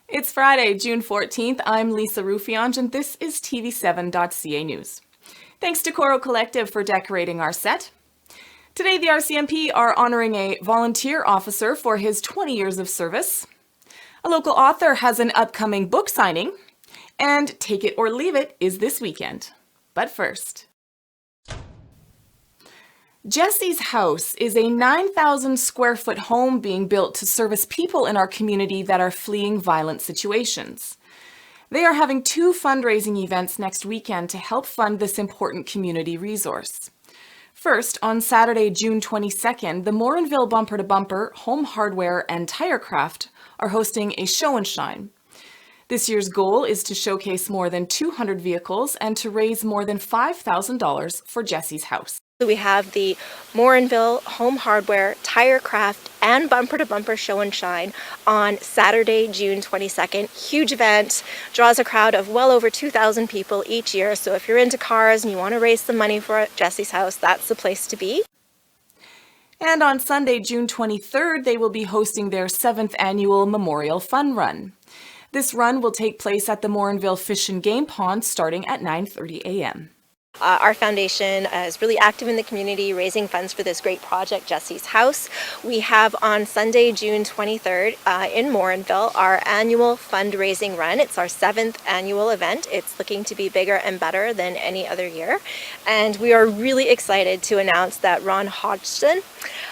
It's Friday, June 14th. I'm Lisa Ruffiange, and this is TV7.ca News. Thanks to Coro Collective for decorating our set. Today, the RCMP are honoring a volunteer officer for his 20 years of service. A local author has an upcoming book signing. And Take It or Leave It is this weekend. But first, Jessie's house is a 9,000 square foot home being built to service people in our community that are fleeing violent situations. They are having two fundraising events next weekend to help fund this important community resource. First, on Saturday, June 22nd, the Morinville Bumper to Bumper, Home Hardware and Tirecraft are hosting a show and shine. This year's goal is to showcase more than 200 vehicles and to raise more than $5,000 for Jessie's house. We have the Morinville Home Hardware, Tirecraft, and Bumper to Bumper Show and Shine on Saturday, June 22nd. Huge event, draws a crowd of well over 2,000 people each year. So if you're into cars and you want to raise some money for Jessie's house, that's the place to be. And on Sunday, June 23rd, they will be hosting their 7th annual Memorial Fun Run. This run will take place at the Morinville Fish and Game Pond starting at 9:30 a.m. Our foundation is really active in the community, raising funds for this great project, Jessie's House. We have on Sunday, June 23rd, in Morinville, our annual fundraising run. It's our 7th annual event. It's looking to be bigger and better than any other year. And we are really excited to announce that Ron Hodgson,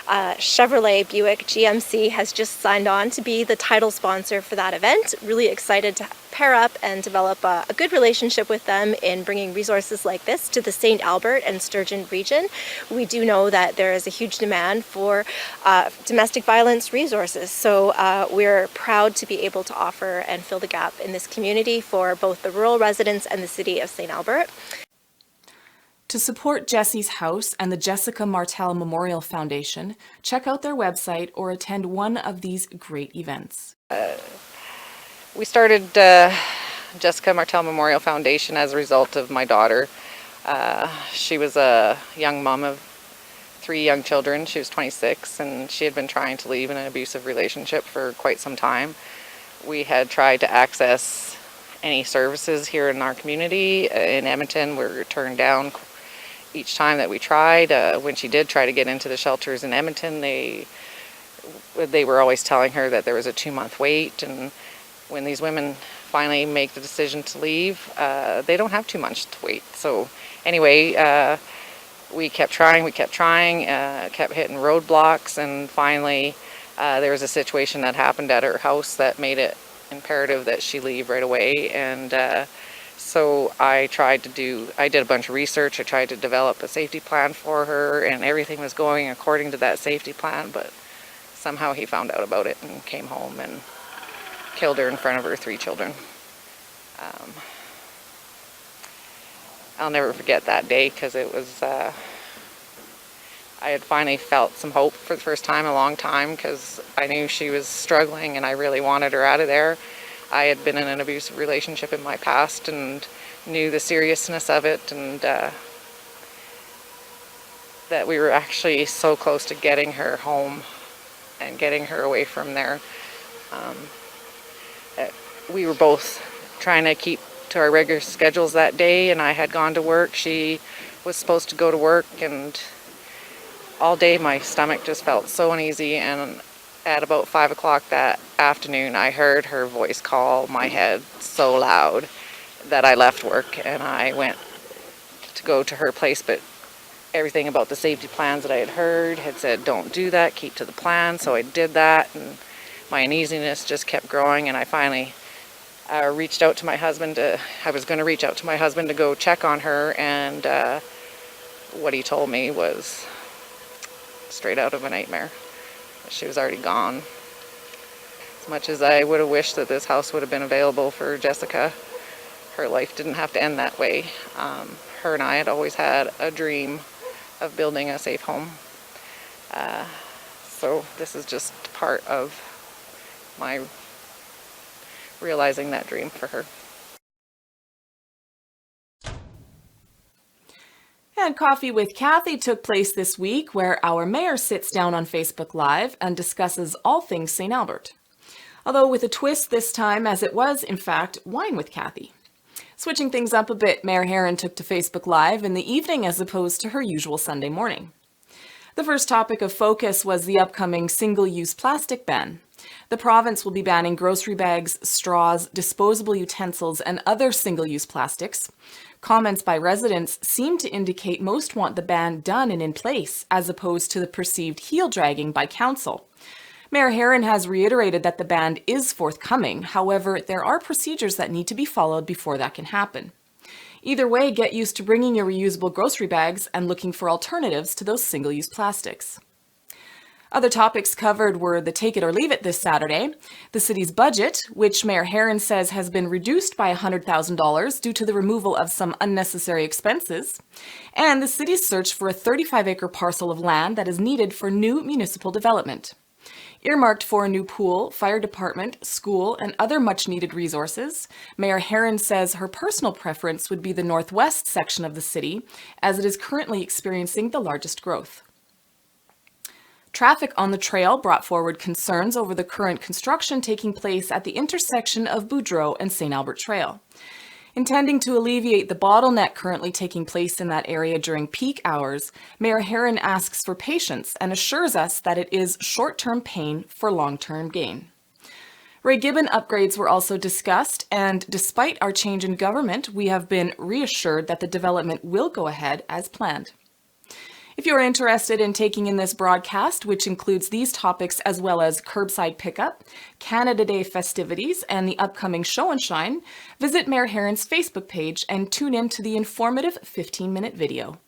Chevrolet Buick GMC, has just signed on to be the title sponsor for that event. Really excited to pair up and develop a good relationship with them in bringing resources like this to the St. Albert and Sturgeon region. We do know that there is a huge demand for domestic violence resources, so we're proud to be able to offer and fill the gap in this community for both the rural residents and the city of St. Albert. To support Jessie's House and the Jessica Martel Memorial Foundation, check out their website or attend one of these great events. We started Jessica Martel Memorial Foundation as a result of my daughter. She was a young mom of 3 young children. She was 26 and she had been trying to leave in an abusive relationship for quite some time. We had tried to access any services here in our community. In Edmonton, we were turned down each time that we tried. When she did try to get into the shelters in Edmonton, they were always telling her that there was a 2-month wait, and when these women finally make the decision to leave, they don't have 2 months to wait. So anyway, we kept trying, kept hitting roadblocks, and finally there was a situation that happened at her house that made it imperative that she leave right away. And so I did a bunch of research. I tried to develop a safety plan for her, and everything was going according to that safety plan, but somehow he found out about it and came home and killed her in front of her 3 children. I'll never forget that day, because it was, I had finally felt some hope for the first time in a long time, because I knew she was struggling and I really wanted her out of there. I had been in an abusive relationship in my past and knew the seriousness of it, and that we were actually so close to getting her home and getting her away from there. We were both trying to keep to our regular schedules that day, and I had gone to work. She was supposed to go to work, and all day my stomach just felt so uneasy. And at about 5 o'clock that afternoon, I heard her voice call my head so loud that I left work and I went to go to her place. But everything about the safety plans that I had heard had said, don't do that, keep to the plan. So I did that, and my uneasiness just kept growing, and I finally reached out to my husband. I was going to reach out to my husband to go check on her, and what he told me was straight out of a nightmare. She was already gone. As much as I would have wished that this house would have been available for Jessica, her life didn't have to end that way. Her and I had always had a dream of building a safe home. So this is just part of my realizing that dream for her. And Coffee with Kathy took place this week, where our mayor sits down on Facebook Live and discusses all things St. Albert. although with a twist this time, as it was, in fact, Wine with Kathy. Switching things up a bit, Mayor Herron took to Facebook Live in the evening as opposed to her usual Sunday morning. The first topic of focus was the upcoming single-use plastic ban. The province will be banning grocery bags, straws, disposable utensils, and other single-use plastics. Comments by residents seem to indicate most want the ban done and in place, as opposed to the perceived heel-dragging by council. Mayor Herron has reiterated that the ban is forthcoming. However, there are procedures that need to be followed before that can happen. Either way, get used to bringing your reusable grocery bags and looking for alternatives to those single-use plastics. Other topics covered were the Take It or Leave It this Saturday, the city's budget, which Mayor Herron says has been reduced by $100,000 due to the removal of some unnecessary expenses, and the city's search for a 35-acre parcel of land that is needed for new municipal development. Earmarked for a new pool, fire department, school, and other much-needed resources, Mayor Herron says her personal preference would be the northwest section of the city, as it is currently experiencing the largest growth. Traffic on the trail brought forward concerns over the current construction taking place at the intersection of Boudreau and St. Albert Trail. Intending to alleviate the bottleneck currently taking place in that area during peak hours, Mayor Herron asks for patience and assures us that it is short-term pain for long-term gain. Ray Gibbon upgrades were also discussed, and despite our change in government, we have been reassured that the development will go ahead as planned. If you're interested in taking in this broadcast, which includes these topics as well as curbside pickup, Canada Day festivities, and the upcoming Show and Shine, visit Mayor Herron's Facebook page and tune in to the informative 15-minute video.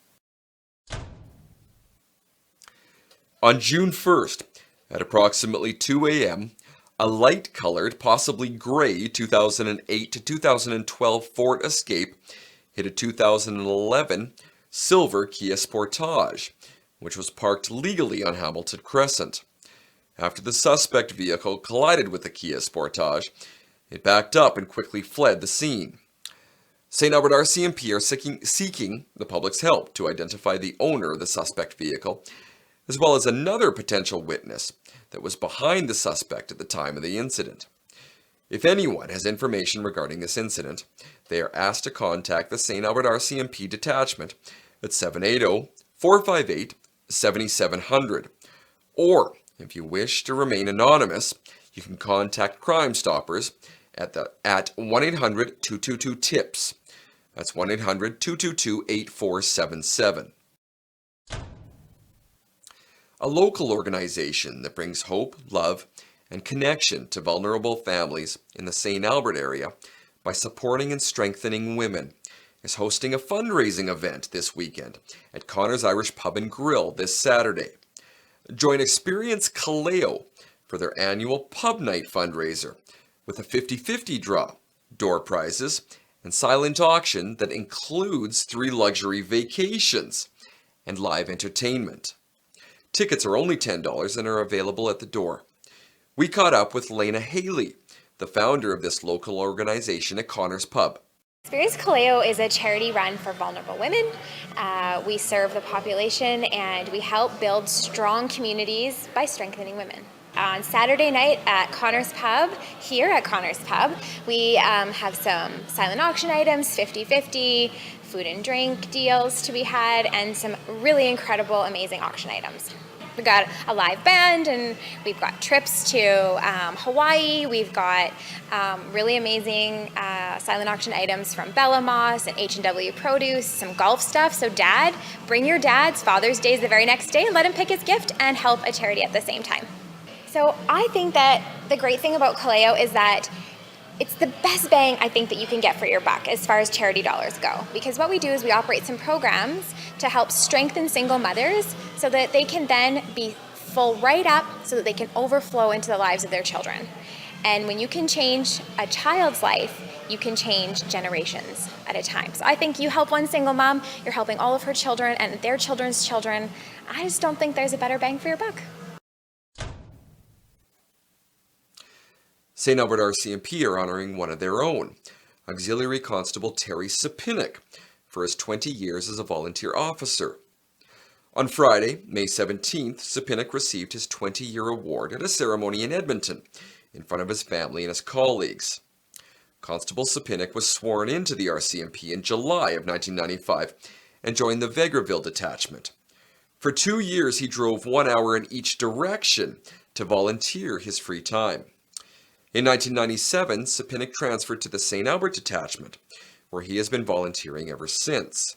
On June 1st, at approximately 2 a.m., a light-colored, possibly gray 2008 to 2012 Ford Escape hit a 2011 silver Kia Sportage, which was parked legally on Hamilton Crescent. After the suspect vehicle collided with the Kia Sportage, it backed up and quickly fled the scene. St. Albert RCMP are seeking the public's help to identify the owner of the suspect vehicle, as well as another potential witness that was behind the suspect at the time of the incident. If anyone has information regarding this incident, they are asked to contact the St. Albert RCMP detachment at 780-458-7700. Or, if you wish to remain anonymous, you can contact Crime Stoppers at 1-800-222-TIPS. That's 1-800-222-8477. A local organization that brings hope, love, and connection to vulnerable families in the St. Albert area by supporting and strengthening women is hosting a fundraising event this weekend at Connor's Irish Pub and Grill this Saturday. Join Experience Kaleo for their annual pub night fundraiser with a 50-50 draw, door prizes, and silent auction that includes 3 luxury vacations and live entertainment. Tickets are only $10 and are available at the door. We caught up with Lena Haley, the founder of this local organization at Connor's Pub. Experience Kaleo is a charity run for vulnerable women. We serve the population and we help build strong communities by strengthening women. On Saturday night at Connor's Pub, here at Connor's Pub, we have some silent auction items, 50-50, food and drink deals to be had, and some really incredible, amazing auction items. We've got a live band, and we've got trips to Hawaii. We've got really amazing silent auction items from Bella Moss and H&W Produce, some golf stuff. So Dad, bring your dad's. Father's Day is the very next day. Let him pick his gift and help a charity at the same time. So I think that the great thing about Kaleo is that it's the best bang I think that you can get for your buck as far as charity dollars go. Because what we do is we operate some programs to help strengthen single mothers so that they can then be full right up so that they can overflow into the lives of their children. And when you can change a child's life, you can change generations at a time. So I think you help one single mom, you're helping all of her children and their children's children. I just don't think there's a better bang for your buck. St. Albert RCMP are honoring one of their own, Auxiliary Constable Terry Sapinick, for his 20 years as a volunteer officer. On Friday, May 17th, Sapinick received his 20-year award at a ceremony in Edmonton in front of his family and his colleagues. Constable Sapinick was sworn into the RCMP in July of 1995 and joined the Vegreville detachment. For 2 years, he drove 1 hour in each direction to volunteer his free time. In 1997, Sapinick transferred to the St. Albert detachment, where he has been volunteering ever since.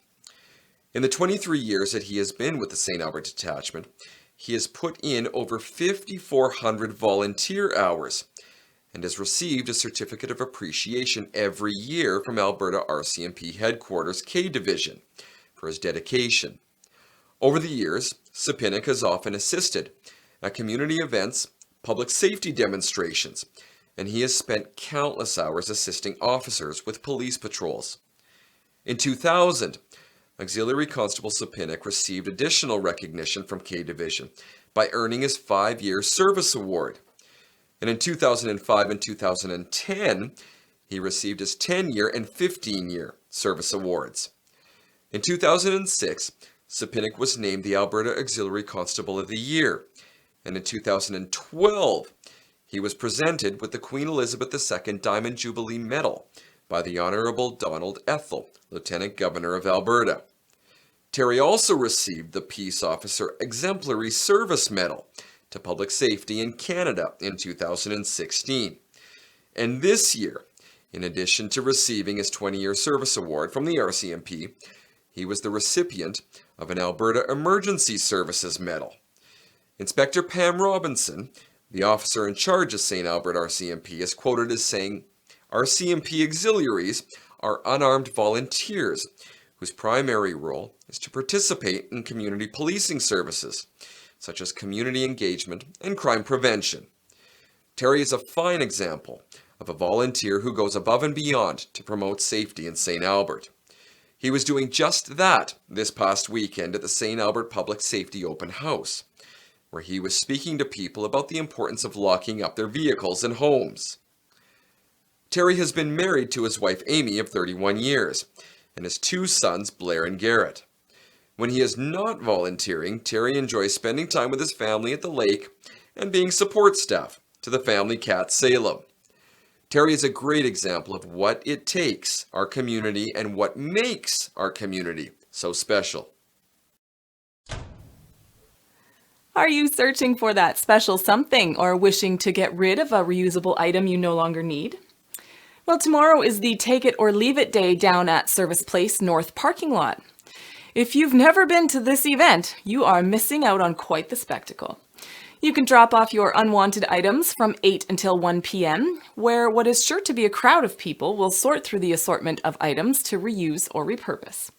In the 23 years that he has been with the St. Albert detachment, he has put in over 5,400 volunteer hours and has received a Certificate of Appreciation every year from Alberta RCMP Headquarters K Division for his dedication. Over the years, Sapinick has often assisted at community events, public safety demonstrations, and he has spent countless hours assisting officers with police patrols. In 2000, Auxiliary Constable Sapinick received additional recognition from K Division by earning his 5-year service award. And in 2005 and 2010, he received his 10-year and 15-year service awards. In 2006, Sapinick was named the Alberta Auxiliary Constable of the Year, and in 2012, he was presented with the Queen Elizabeth II Diamond Jubilee Medal by the Honourable Donald Ethel, Lieutenant Governor of Alberta. Terry also received the Peace Officer Exemplary Service Medal to Public Safety in Canada in 2016. And this year, in addition to receiving his 20-year service award from the RCMP, he was the recipient of an Alberta Emergency Services Medal. Inspector Pam Robinson, the officer in charge of St. Albert RCMP, is quoted as saying, "RCMP auxiliaries are unarmed volunteers whose primary role is to participate in community policing services, such as community engagement and crime prevention." Terry is a fine example of a volunteer who goes above and beyond to promote safety in St. Albert. He was doing just that this past weekend at the St. Albert Public Safety Open House, where he was speaking to people about the importance of locking up their vehicles and homes. Terry has been married to his wife Amy of 31 years and has 2 sons, Blair and Garrett. When he is not volunteering, Terry enjoys spending time with his family at the lake and being support staff to the family cat Salem. Terry is a great example of what it takes our community and what makes our community so special. Are you searching for that special something or wishing to get rid of a reusable item you no longer need? Well, tomorrow is the Take It or Leave It Day down at Service Place North parking lot. If you've never been to this event, you are missing out on quite the spectacle. You can drop off your unwanted items from 8 until 1 p.m., where what is sure to be a crowd of people will sort through the assortment of items to reuse or repurpose.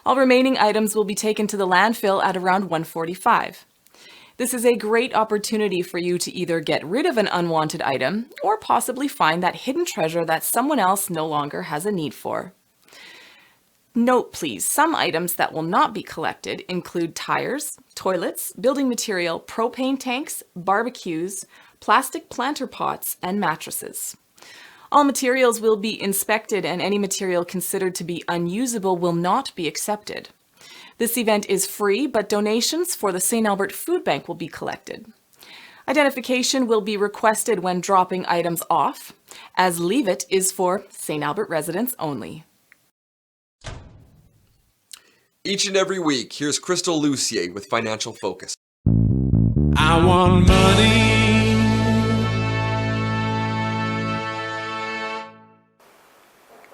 All remaining items will be taken to the landfill at around 1:45. This is a great opportunity for you to either get rid of an unwanted item or possibly find that hidden treasure that someone else no longer has a need for. Note please, some items that will not be collected include tires, toilets, building material, propane tanks, barbecues, plastic planter pots, and mattresses. All materials will be inspected and any material considered to be unusable will not be accepted. This event is free, but donations for the St. Albert Food Bank will be collected. Identification will be requested when dropping items off, as Leave It is for St. Albert residents only. Each and every week, here's Crystal Lucier with Financial Focus. I want money.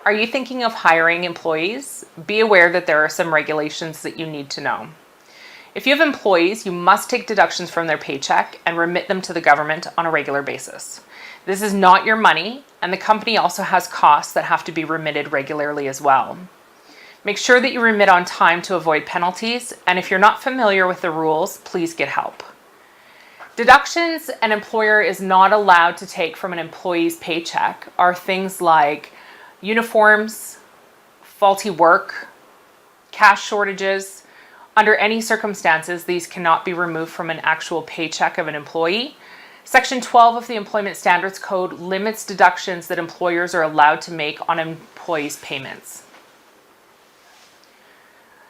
Are you thinking of hiring employees? Be aware that there are some regulations that you need to know. If you have employees, you must take deductions from their paycheck and remit them to the government on a regular basis. This is not your money, and the company also has costs that have to be remitted regularly as well. Make sure that you remit on time to avoid penalties, and if you're not familiar with the rules, please get help. Deductions an employer is not allowed to take from an employee's paycheck are things like uniforms, faulty work, cash shortages. Under any circumstances, these cannot be removed from an actual paycheck of an employee. Section 12 of the Employment Standards Code limits deductions that employers are allowed to make on employees' payments.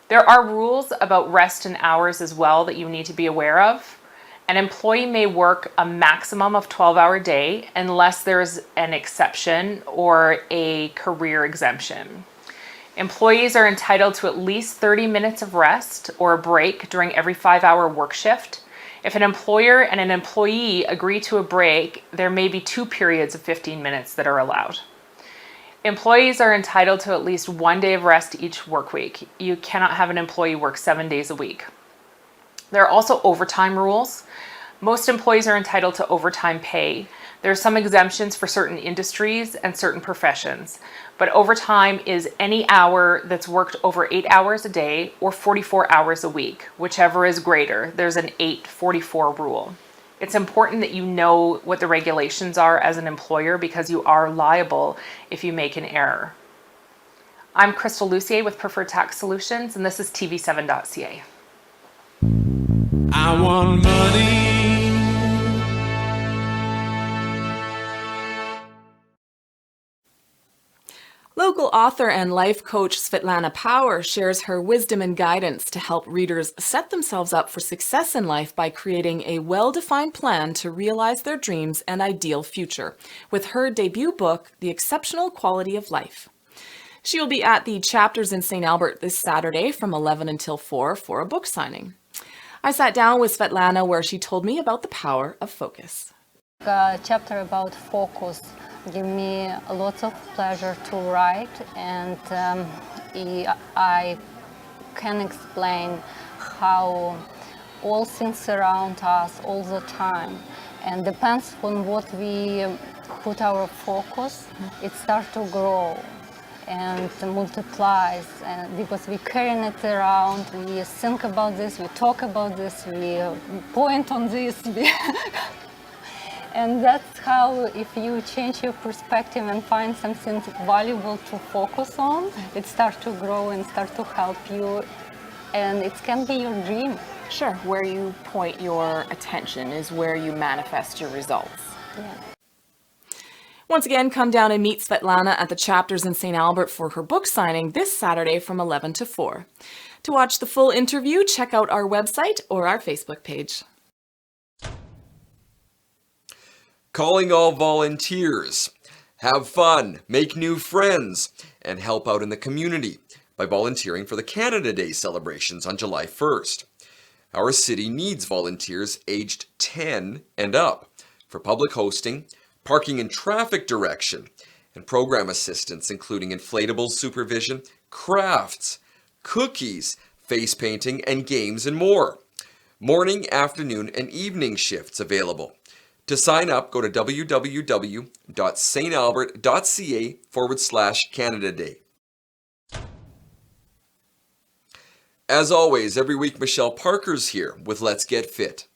There are rules about rest and hours as well that you need to be aware of. An employee may work a maximum of 12-hour day unless there's an exception or a career exemption. Employees are entitled to at least 30 minutes of rest or a break during every 5-hour work shift. If an employer and an employee agree to a break, there may be 2 periods of 15 minutes that are allowed. Employees are entitled to at least 1 day of rest each work week. You cannot have an employee work 7 days a week. There are also overtime rules. Most employees are entitled to overtime pay. There are some exemptions for certain industries and certain professions, but overtime is any hour that's worked over 8 hours a day or 44 hours a week, whichever is greater. There's an 8-44 rule. It's important that you know what the regulations are as an employer because you are liable if you make an error. I'm Crystal Lucier with Preferred Tax Solutions, and this is TV7.ca. I want money. Local author and life coach Svetlana Power shares her wisdom and guidance to help readers set themselves up for success in life by creating a well-defined plan to realize their dreams and ideal future with her debut book, The Exceptional Quality of Life. She will be at the Chapters in St. Albert this Saturday from 11 until 4 for a book signing. I sat down with Svetlana where she told me about the power of focus. A chapter about focus give me lots of pleasure to write, and I can explain how all things around us all the time, and depends on what we put our focus, it starts to grow and multiplies, and because we carrying it around, we think about this, we talk about this, we point on this, and that's how, if you change your perspective and find something valuable to focus on, it starts to grow and start to help you, and it can be your dream. Sure, where you point your attention is where you manifest your results. Yeah. Once again, come down and meet Svetlana at the Chapters in St. Albert for her book signing this Saturday from 11 to 4. To watch the full interview, check out our website or our Facebook page. Calling all volunteers. Have fun, make new friends, and help out in the community by volunteering for the Canada Day celebrations on July 1st. Our city needs volunteers aged 10 and up for public hosting, parking and traffic direction, and program assistance including inflatable supervision, crafts, cookies, face painting, and games and more. Morning, afternoon, and evening shifts available. To sign up, go to www.stalbert.ca/Canada Day. As always, every week Michelle Parker's here with Let's Get Fit.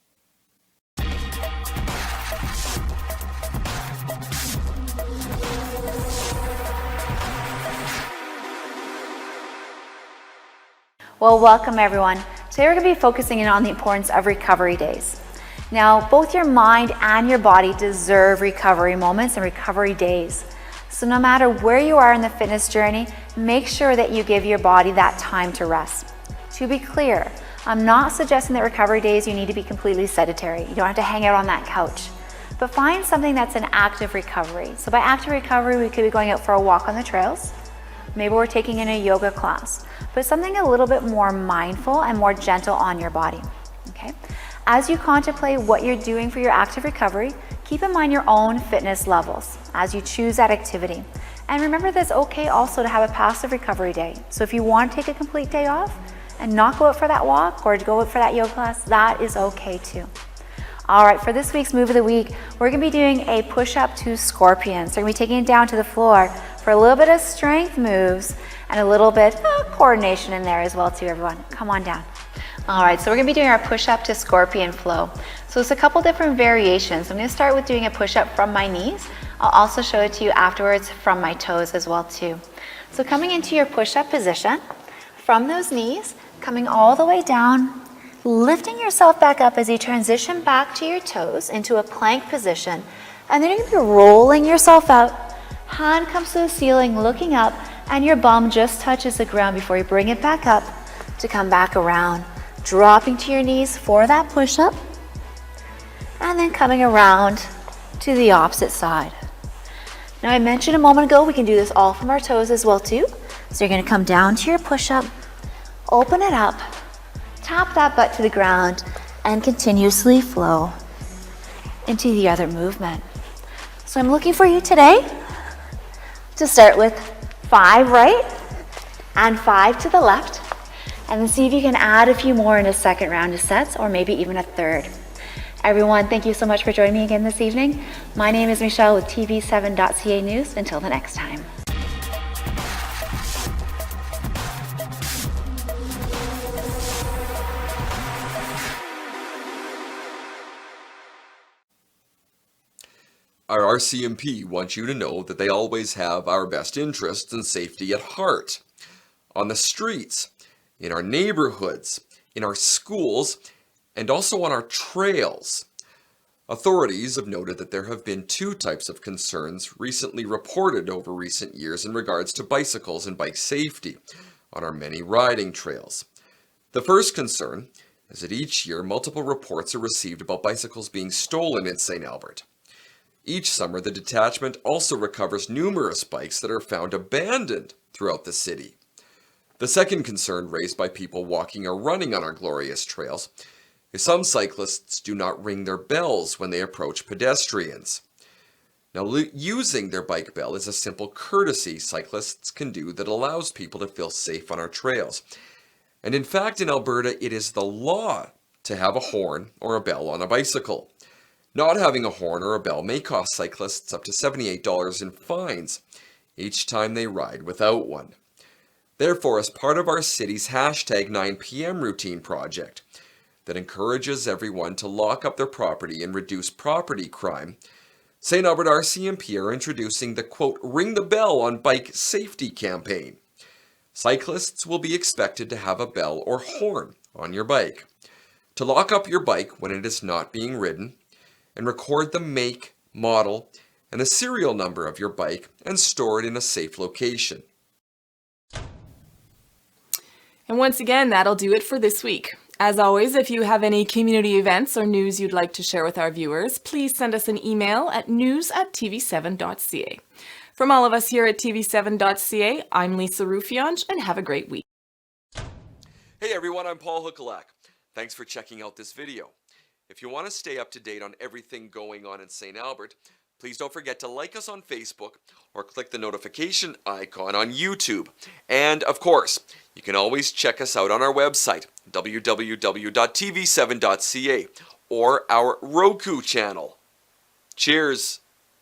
Well, welcome everyone. Today we're going to be focusing in on the importance of recovery days. Now, both your mind and your body deserve recovery moments and recovery days. So no matter where you are in the fitness journey, make sure that you give your body that time to rest. To be clear, I'm not suggesting that recovery days you need to be completely sedentary. You don't have to hang out on that couch. But find something that's an active recovery. So by active recovery, we could be going out for a walk on the trails. Maybe we're taking in a yoga class, but something a little bit more mindful and more gentle on your body, okay? As you contemplate what you're doing for your active recovery, keep in mind your own fitness levels as you choose that activity. And remember that it's okay also to have a passive recovery day. So if you want to take a complete day off and not go out for that walk or to go out for that yoga class, that is okay too. All right, for this week's move of the week, we're gonna be doing a push-up to scorpions. So we're gonna be taking it down to the floor for a little bit of strength moves and a little bit of coordination in there as well too, everyone. Come on down. All right, so we're gonna be doing our push-up to scorpion flow. So it's a couple different variations. I'm gonna start with doing a push-up from my knees. I'll also show it to you afterwards from my toes as well too. So coming into your push-up position, from those knees, coming all the way down, lifting yourself back up as you transition back to your toes into a plank position. And then you're gonna be rolling yourself out. Hand comes to the ceiling, looking up, and your bum just touches the ground before you bring it back up to come back around. Dropping to your knees for that push-up. and then coming around to the opposite side. Now I mentioned a moment ago we can do this all from our toes as well too. So you're going to come down to your push-up, open it up, tap that butt to the ground, and continuously flow into the other movement. So I'm looking for you today to start with 5 right and 5 to the left, and then see if you can add a few more in a second round of sets, or maybe even a third. Everyone, thank you so much for joining me again this evening. My name is Michelle with TV7.ca News. Until the next time. Our RCMP wants you to know that they always have our best interests and safety at heart. On the streets, in our neighborhoods, in our schools, and also on our trails. Authorities have noted that there have been 2 types of concerns recently reported over recent years in regards to bicycles and bike safety on our many riding trails. The first concern is that each year multiple reports are received about bicycles being stolen in St. Albert. Each summer, the detachment also recovers numerous bikes that are found abandoned throughout the city. The second concern raised by people walking or running on our glorious trails is some cyclists do not ring their bells when they approach pedestrians. Now, using their bike bell is a simple courtesy cyclists can do that allows people to feel safe on our trails. And in fact, in Alberta, it is the law to have a horn or a bell on a bicycle. Not having a horn or a bell may cost cyclists up to $78 in fines each time they ride without one. Therefore, as part of our city's hashtag 9 p.m. routine project that encourages everyone to lock up their property and reduce property crime, St. Albert RCMP are introducing the quote, "Ring the Bell on Bike Safety" campaign. Cyclists will be expected to have a bell or horn on your bike to lock up your bike when it is not being ridden, and record the make, model, and the serial number of your bike and store it in a safe location. And once again, that'll do it for this week. As always, if you have any community events or news you'd like to share with our viewers, please send us an email at news@tv7.ca. From all of us here at TV7.ca, I'm Lisa Ruffiange, and have a great week. Hey everyone, I'm Paul Huckalak. Thanks for checking out this video. If you want to stay up to date on everything going on in St. Albert, please don't forget to like us on Facebook or click the notification icon on YouTube. And of course, you can always check us out on our website, www.tv7.ca, or our Roku channel. Cheers!